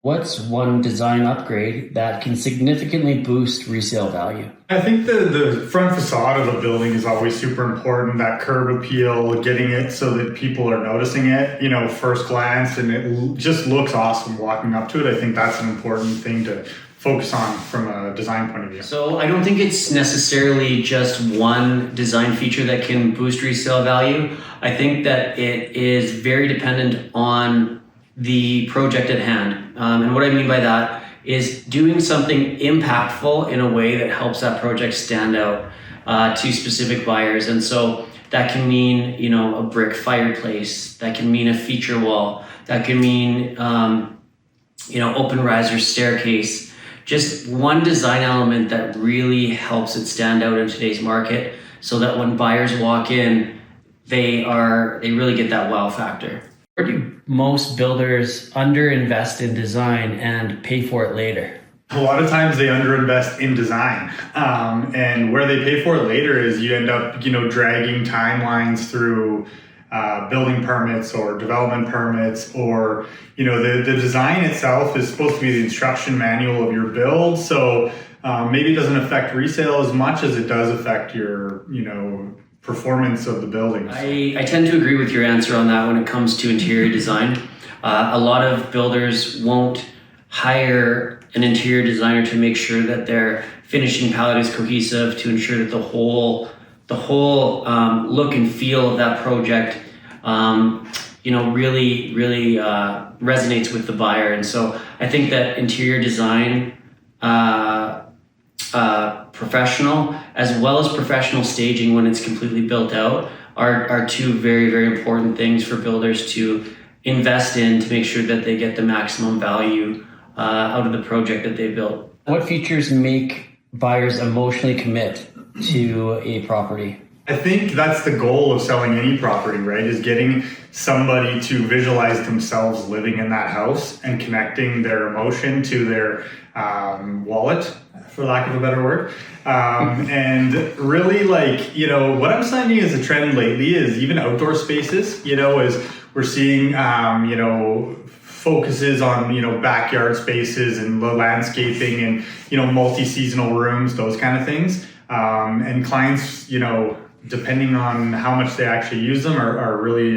What's one design upgrade that can significantly boost resale value? I think the front facade of a building is always super important. That curb appeal, getting it so that people are noticing it, first glance, and it just looks awesome walking up to it. I think that's an important thing to focus on from a design point of view. So I don't think it's necessarily just one design feature that can boost resale value. I think that it is very dependent on the project at hand. And what I mean by that is doing something impactful in a way that helps that project stand out to specific buyers. And so that can mean, a brick fireplace, that can mean a feature wall, that can mean, open riser staircase. Just one design element that really helps it stand out in today's market so that when buyers walk in, they really get that wow factor. Where do most builders underinvest in design and pay for it later? A lot of times they underinvest in design, and where they pay for it later is you end up, dragging timelines through building permits or development permits, or the design itself is supposed to be the instruction manual of your build. So maybe it doesn't affect resale as much as it does affect your, performance of the building. I tend to agree with your answer on that when it comes to interior design. A lot of builders won't hire an interior designer to make sure that their finishing palette is cohesive, to ensure that the whole look and feel of that project really resonates with the buyer. And so I think that interior design professional as well as professional staging when it's completely built out are two very, very important things for builders to invest in to make sure that they get the maximum value out of the project that they built. What features make buyers emotionally commit to a property? I think that's the goal of selling any property, right? Is getting somebody to visualize themselves living in that house and connecting their emotion to their wallet, for lack of a better word. And really, what I'm finding as a trend lately is even outdoor spaces, is we're seeing, focuses on, backyard spaces and landscaping and, multi-seasonal rooms, those kind of things. And clients, depending on how much they actually use them, are really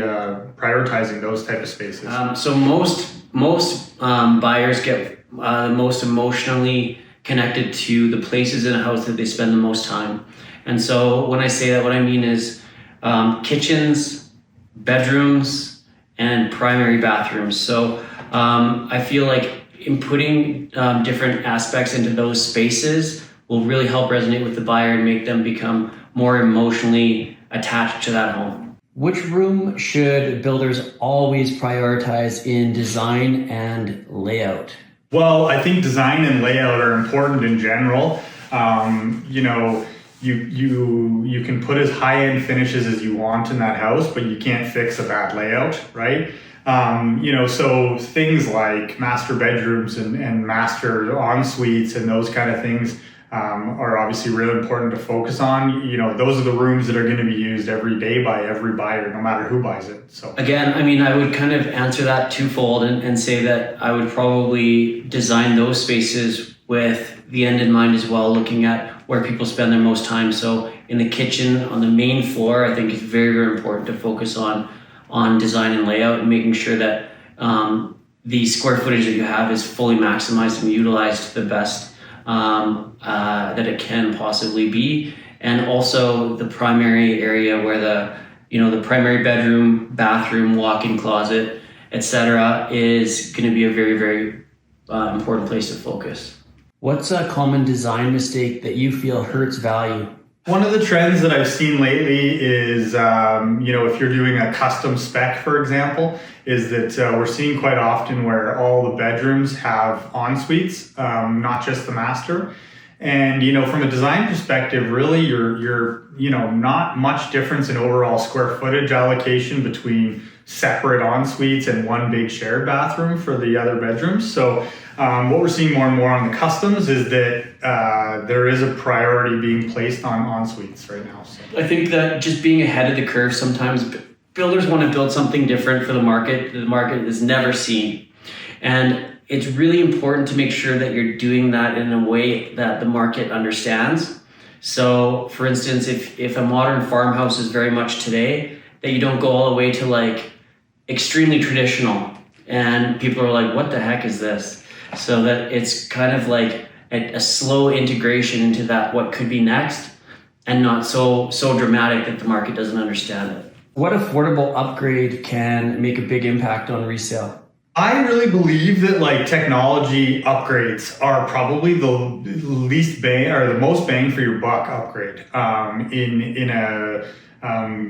prioritizing those type of spaces. So most buyers get most emotionally connected to the places in a house that they spend the most time. And so when I say that, what I mean is kitchens, bedrooms, and primary bathrooms. So I feel like in putting different aspects into those spaces will really help resonate with the buyer and make them become more emotionally attached to that home. Which room should builders always prioritize in design and layout? Well, I think design and layout are important in general. You can put as high-end finishes as you want in that house, but you can't fix a bad layout, right? So things like master bedrooms and master en-suites and those kind of things are obviously really important to focus on. Those are the rooms that are going to be used every day by every buyer, no matter who buys it. So again, I would kind of answer that twofold and say that I would probably design those spaces with the end in mind as well, looking at where people spend their most time. So in the kitchen, on the main floor, I think it's very, very important to focus on design and layout and making sure that the square footage that you have is fully maximized and utilized to the best that it can possibly be. And also the primary area where the primary bedroom, bathroom, walk-in closet, etc. is going to be a very, very important place to focus. What's a common design mistake that you feel hurts value? One of the trends that I've seen lately is, if you're doing a custom spec, for example, is that we're seeing quite often where all the bedrooms have en-suites, not just the master. And, from a design perspective, really you're not much difference in overall square footage allocation between separate en-suites and one big shared bathroom for the other bedrooms. So what we're seeing more and more on the customs is that there is a priority being placed on en-suites right now. So I think that just being ahead of the curve, sometimes builders want to build something different for the market that the market has never seen. And it's really important to make sure that you're doing that in a way that the market understands. So for instance, if a modern farmhouse is very much today, that you don't go all the way to like extremely traditional and people are like, what the heck is this? So that it's kind of like a slow integration into that what could be next, and not so dramatic that the market doesn't understand it. What affordable upgrade can make a big impact on resale? I really believe that like technology upgrades are probably the least bang or the most bang for your buck upgrade in a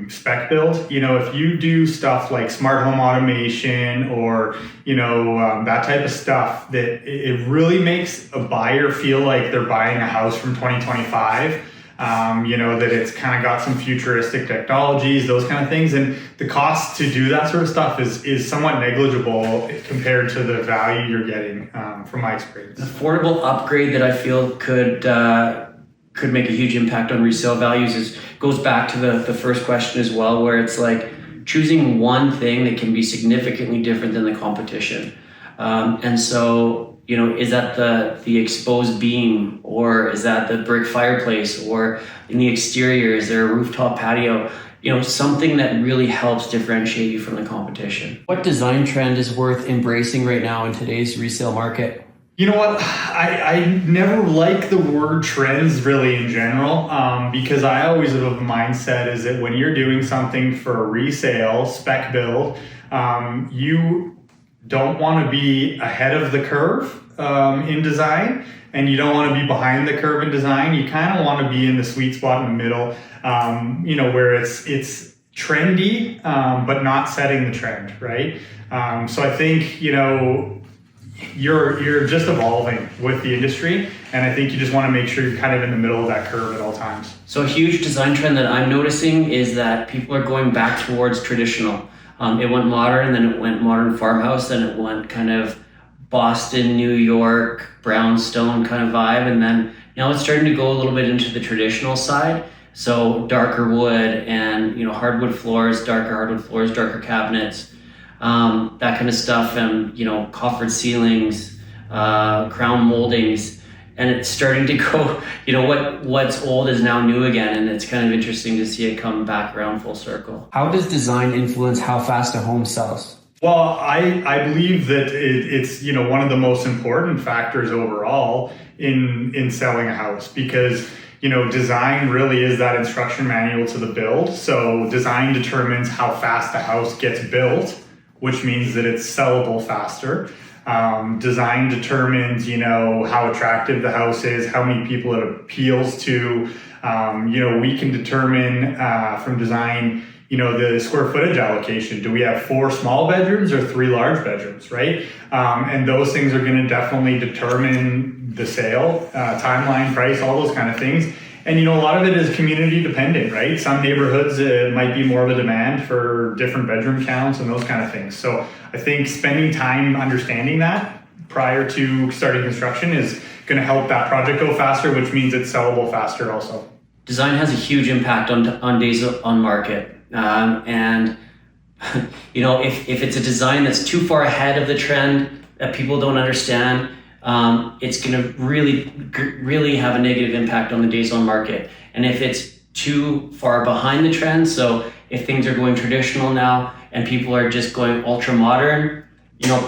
spec build. You know, if you do stuff like smart home automation or that type of stuff, that it really makes a buyer feel like they're buying a house from 2025. That it's kind of got some futuristic technologies, those kind of things. And the cost to do that sort of stuff is somewhat negotiable compared to the value you're getting from my experience. An affordable upgrade that I feel could make a huge impact on resale values goes back to the first question as well, where it's like choosing one thing that can be significantly different than the competition. And so, is that the exposed beam, or is that the brick fireplace, or in the exterior, is there a rooftop patio? Something that really helps differentiate you from the competition. What design trend is worth embracing right now in today's resale market? You know what? I never like the word trends really in general, because I always have a mindset is that when you're doing something for a resale spec build, you don't want to be ahead of the curve in design, and you don't want to be behind the curve in design. You kind of want to be in the sweet spot in the middle, where it's trendy, but not setting the trend, right? So I think, you're just evolving with the industry, and I think you just want to make sure you're kind of in the middle of that curve at all times. So a huge design trend that I'm noticing is that people are going back towards traditional. It went modern, then it went modern farmhouse, then it went kind of Boston, New York, brownstone kind of vibe, and then now it's starting to go a little bit into the traditional side. So darker wood and hardwood floors, darker cabinets, that kind of stuff, and coffered ceilings, crown moldings, and it's starting to go. What's old is now new again, and it's kind of interesting to see it come back around full circle. How does design influence how fast a home sells? Well, I believe that it's one of the most important factors overall in selling a house, because design really is that instruction manual to the build. So design determines how fast the house gets built, which means that it's sellable faster. Design determines how attractive the house is, how many people it appeals to. We can determine from design the square footage allocation. Do we have 4 small bedrooms or 3 large bedrooms, right? And those things are going to definitely determine the sale, timeline, price, all those kind of things. And a lot of it is community dependent, right? Some neighborhoods might be more of a demand for different bedroom counts and those kind of things. So I think spending time understanding that prior to starting construction is going to help that project go faster, which means it's sellable faster also. Design has a huge impact on days on market. And if it's a design that's too far ahead of the trend that people don't understand, it's going to really have a negative impact on the days on market. And if it's too far behind the trend, so if things are going traditional now and people are just going ultra modern,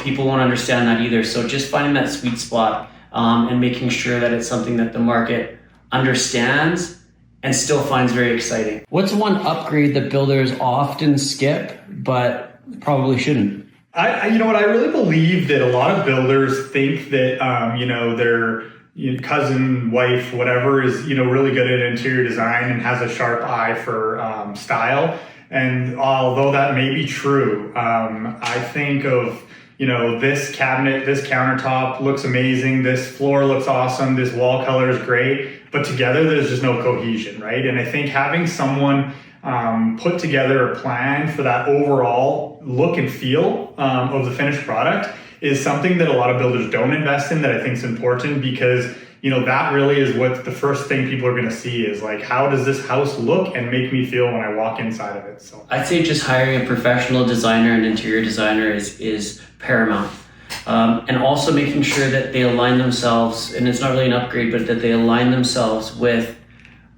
people won't understand that either. So just finding that sweet spot and making sure that it's something that the market understands and still finds very exciting. What's one upgrade that builders often skip but probably shouldn't? I really believe that a lot of builders think that their cousin, wife, whatever is really good at interior design and has a sharp eye for style. And although that may be true, I think of this cabinet, this countertop looks amazing, this floor looks awesome, this wall color is great, but together there's just no cohesion, right? And I think having someone put together a plan for that overall look and feel of the finished product is something that a lot of builders don't invest in, that I think is important, because that really is what the first thing people are going to see is like, how does this house look and make me feel when I walk inside of it? So I'd say just hiring a professional designer and interior designer is paramount. And also making sure that they align themselves, and it's not really an upgrade, but that they align themselves with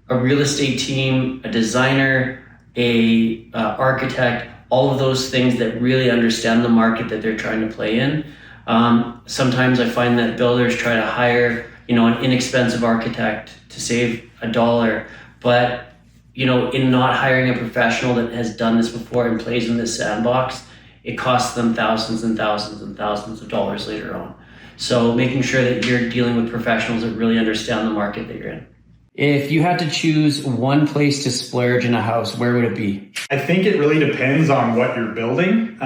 a real estate team, a designer, a architect, all of those things that really understand the market that they're trying to play in. Sometimes I find that builders try to hire, an inexpensive architect to save $1, but in not hiring a professional that has done this before and plays in this sandbox, it costs them thousands and thousands and thousands of dollars later on. So making sure that you're dealing with professionals that really understand the market that you're in. If you had to choose one place to splurge in a house, where would it be? I think it really depends on what you're building.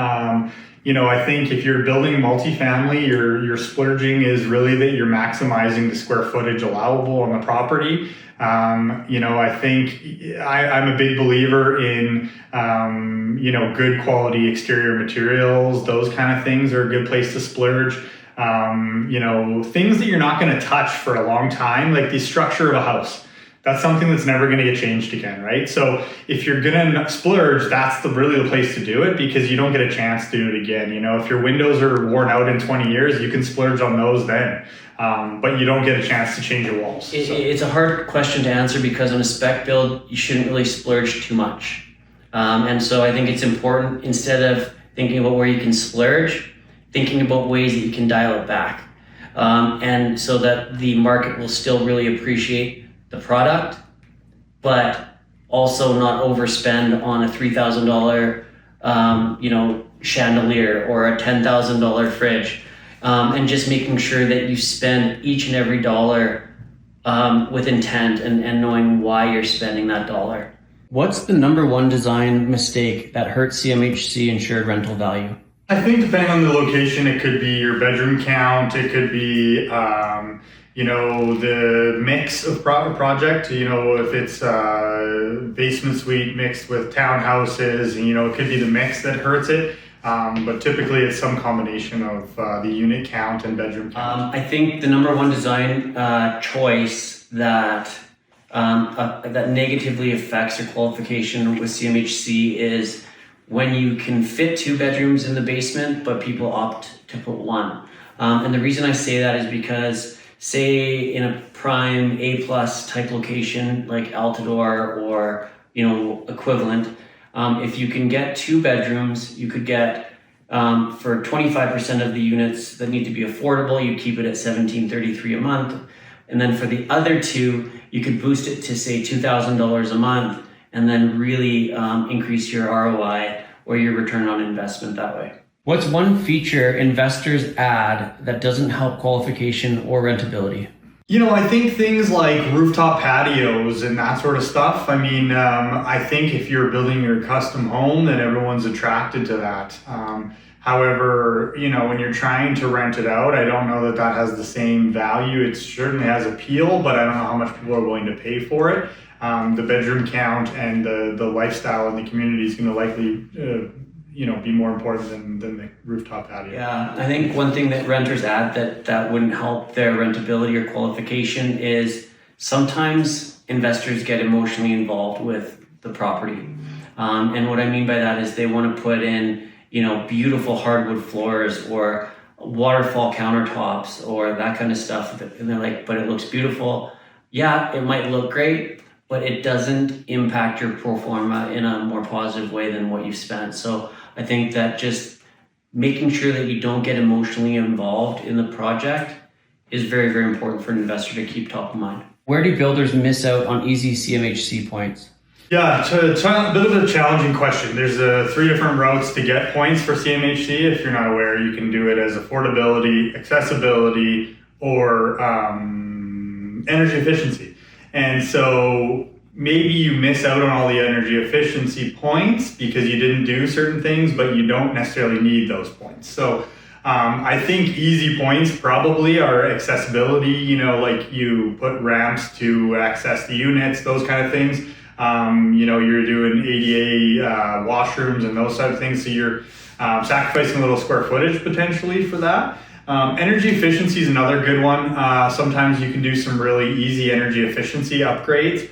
I think if you're building multifamily, your splurging is really that you're maximizing the square footage allowable on the property. I think I'm a big believer in, good quality exterior materials. Those kind of things are a good place to splurge. Things that you're not going to touch for a long time, like the structure of a house. That's something that's never going to get changed again, right? So if you're going to splurge, that's really the place to do it, because you don't get a chance to do it again. If your windows are worn out in 20 years, you can splurge on those then. But you don't get a chance to change your walls. It's a hard question to answer, because on a spec build, you shouldn't really splurge too much. And so I think it's important, instead of thinking about where you can splurge, thinking about ways that you can dial it back. And so that the market will still really appreciate the product, but also not overspend on a $3,000, chandelier or a $10,000 fridge. And just making sure that you spend each and every dollar with intent and knowing why you're spending that dollar. What's the number one design mistake that hurts CMHC insured rental value? I think depending on the location, it could be your bedroom count. It could be, the mix of project. If it's basement suite mixed with townhouses, it could be the mix that hurts it. But typically it's some combination of the unit count and bedroom count. I think the number one design choice that negatively affects your qualification with CMHC is when you can fit 2 bedrooms in the basement, but people opt to put 1. And the reason I say that is because, say in a prime A+ type location like Altador or equivalent, if you can get 2 bedrooms, you could get for 25% of the units that need to be affordable, you keep it at $1,733 a month. And then for the other 2, you could boost it to say $2,000 a month, and then really increase your ROI or your return on investment that way. What's one feature investors add that doesn't help qualification or rentability? I think things like rooftop patios and that sort of stuff. I think if you're building your custom home, then everyone's attracted to that. However, when you're trying to rent it out, I don't know that has the same value. It certainly has appeal, but I don't know how much people are willing to pay for it. The bedroom count and the lifestyle in the community is going to likely be more important than the rooftop patio. Yeah, I think one thing that renters add that wouldn't help their rentability or qualification is sometimes investors get emotionally involved with the property. And what I mean by that is they want to put in, beautiful hardwood floors or waterfall countertops or that kind of stuff. And they're like, but it looks beautiful. Yeah, it might look great, but it doesn't impact your pro forma in a more positive way than what you've spent. So I think that just making sure that you don't get emotionally involved in the project is very, very important for an investor to keep top of mind. Where do builders miss out on easy CMHC points? Yeah, it's a bit of a challenging question. There's 3 different routes to get points for CMHC. If you're not aware, you can do it as affordability, accessibility, or energy efficiency. And so maybe you miss out on all the energy efficiency points because you didn't do certain things, but you don't necessarily need those points. So I think easy points probably are accessibility, like you put ramps to access the units, those kind of things. You're doing ADA washrooms and those type of things. So you're sacrificing a little square footage potentially for that. Energy efficiency is another good one. Sometimes you can do some really easy energy efficiency upgrades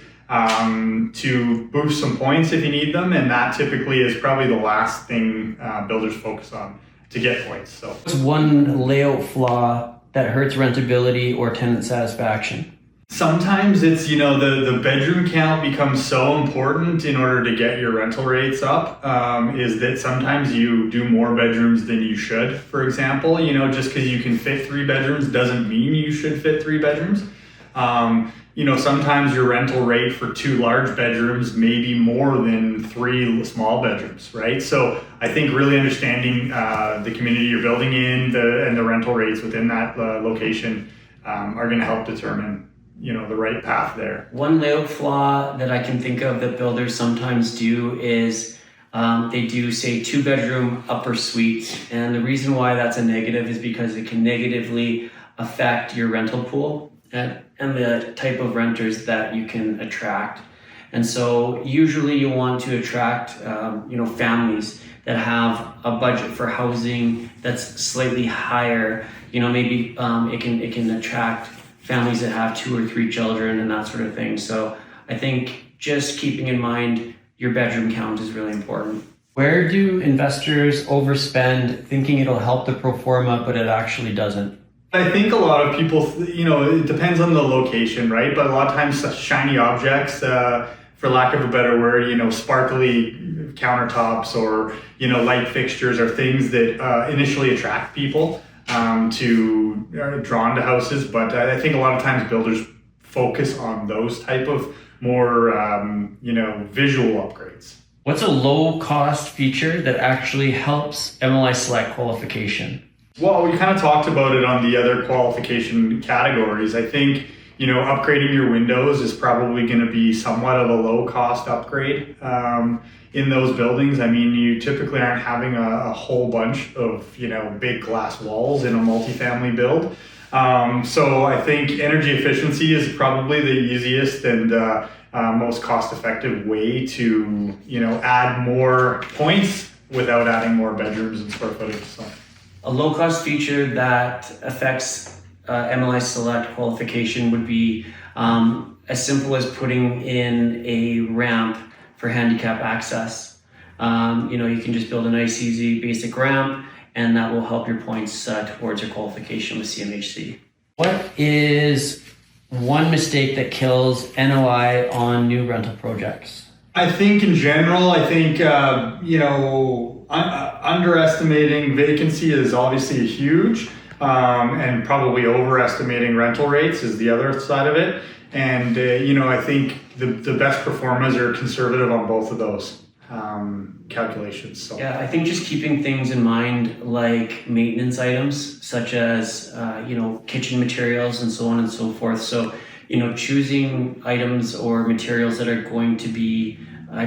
to boost some points if you need them. And that typically is probably the last thing builders focus on. to get points. So what's one layout flaw that hurts rentability or tenant satisfaction? sometimes it's, the bedroom count becomes so important in order to get your rental rates up, is that sometimes you do more bedrooms than you should, for example. Just because you can fit 3 bedrooms doesn't mean you should fit 3 bedrooms. Sometimes your rental rate for 2 large bedrooms may be more than 3 small bedrooms, right? So I think really understanding the community you're building in and the rental rates within that location are going to help determine the right path there. One layout flaw that I can think of that builders sometimes do is they do say 2-bedroom upper suite. And the reason why that's a negative is because it can negatively affect your rental pool and the type of renters that you can attract. And so usually you want to attract families that have a budget for housing that's slightly higher. Maybe it can attract families that have 2 or 3 children and that sort of thing. So I think just keeping in mind your bedroom count is really important. Where do investors overspend thinking it'll help the pro forma, but it actually doesn't? I think a lot of people, it depends on the location, right? But a lot of times such shiny objects, for lack of a better word, sparkly countertops or, light fixtures are things that initially attract people to drawn to houses. But I think a lot of times builders focus on those type of more, visual upgrades. What's a low cost feature that actually helps MLI Select qualification? Well, we kind of talked about it on the other qualification categories. I think, upgrading your windows is probably going to be somewhat of a low cost upgrade in those buildings. I mean, you typically aren't having a whole bunch of, big glass walls in a multifamily build. So I think energy efficiency is probably the easiest and most cost effective way to, add more points without adding more bedrooms and square footage. So. A low-cost feature that affects MLI Select qualification would be as simple as putting in a ramp for handicap access. You can just build a nice, easy, basic ramp, and that will help your points towards your qualification with CMHC. What is one mistake that kills NOI on new rental projects? I think in general, underestimating vacancy is obviously huge, and probably overestimating rental rates is the other side of it. And, I think the best performers are conservative on both of those calculations. So. Yeah, I think just keeping things in mind like maintenance items such as, kitchen materials and so on and so forth. So, choosing items or materials that are going to be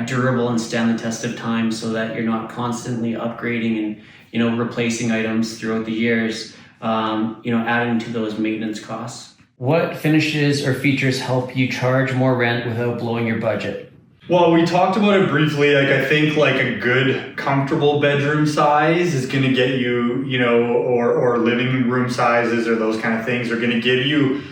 durable and stand the test of time so that you're not constantly upgrading and, replacing items throughout the years, adding to those maintenance costs. What finishes or features help you charge more rent without blowing your budget? Well, we talked about it briefly. I think a good, comfortable bedroom size is going to get you, or living room sizes or those kind of things are going to give you,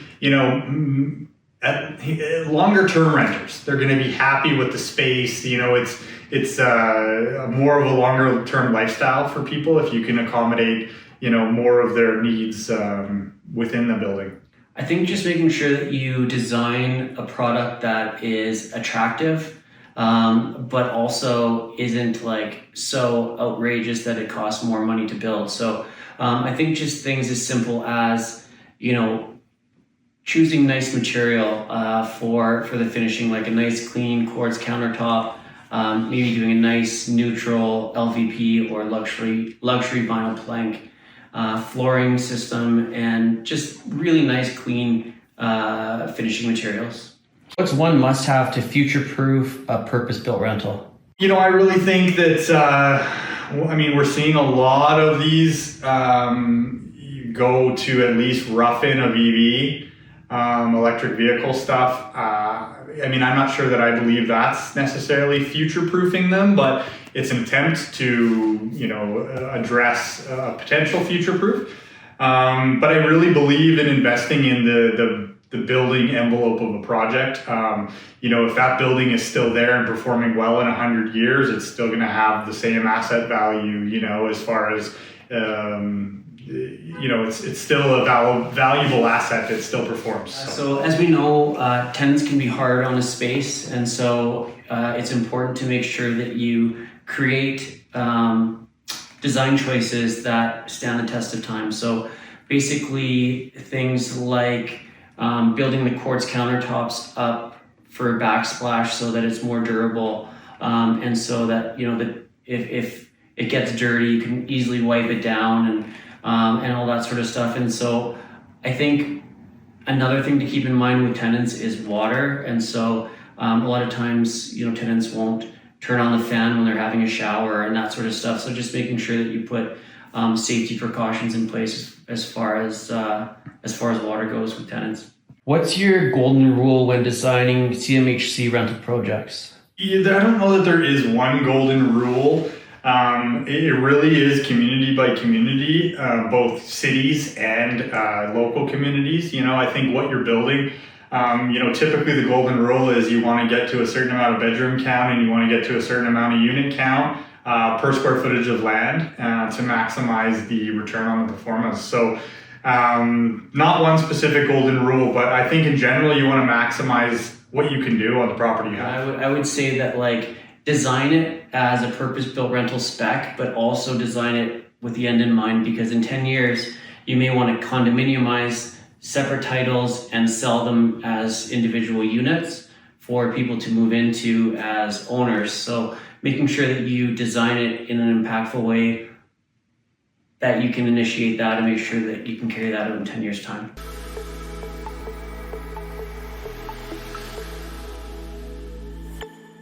longer term renters. They're going to be happy with the space. It's more of a longer term lifestyle for people if you can accommodate, more of their needs within the building. I think just making sure that you design a product that is attractive, but also isn't so outrageous that it costs more money to build. So I think just things as simple as, choosing nice material for the finishing, like a nice clean quartz countertop, maybe doing a nice neutral LVP or luxury vinyl plank flooring system, and just really nice clean finishing materials. What's one must-have to future-proof a purpose-built rental? I really think that we're seeing a lot of these go to at least rough in of EV. Electric vehicle stuff. I'm not sure that I believe that's necessarily future-proofing them, but it's an attempt to, address potential future-proof. But I really believe in investing in the building envelope of a project. If that building is still there and performing well in 100 years, it's still going to have the same asset value, as far as it's still a valuable asset that still performs. So as we know, tenants can be hard on a space, and so it's important to make sure that you create design choices that stand the test of time. So basically things like building the quartz countertops up for backsplash so that it's more durable, and so that that if it gets dirty, you can easily wipe it down, and all that sort of stuff. And so I think another thing to keep in mind with tenants is water. And so a lot of times, tenants won't turn on the fan when they're having a shower and that sort of stuff. So just making sure that you put safety precautions in place as far as water goes with tenants. What's your golden rule when designing CMHC rental projects? I don't know that there is one golden rule. It really is community by community, both cities and local communities. I think what you're building, typically the golden rule is you want to get to a certain amount of bedroom count and you want to get to a certain amount of unit count per square footage of land to maximize the return on the performance. So not one specific golden rule, but I think in general you want to maximize what you can do on the property you have. I would say that design it as a purpose-built rental spec, but also design it with the end in mind, because in 10 years, you may want to condominiumize separate titles and sell them as individual units for people to move into as owners. So making sure that you design it in an impactful way that you can initiate that and make sure that you can carry that out in 10 years' time.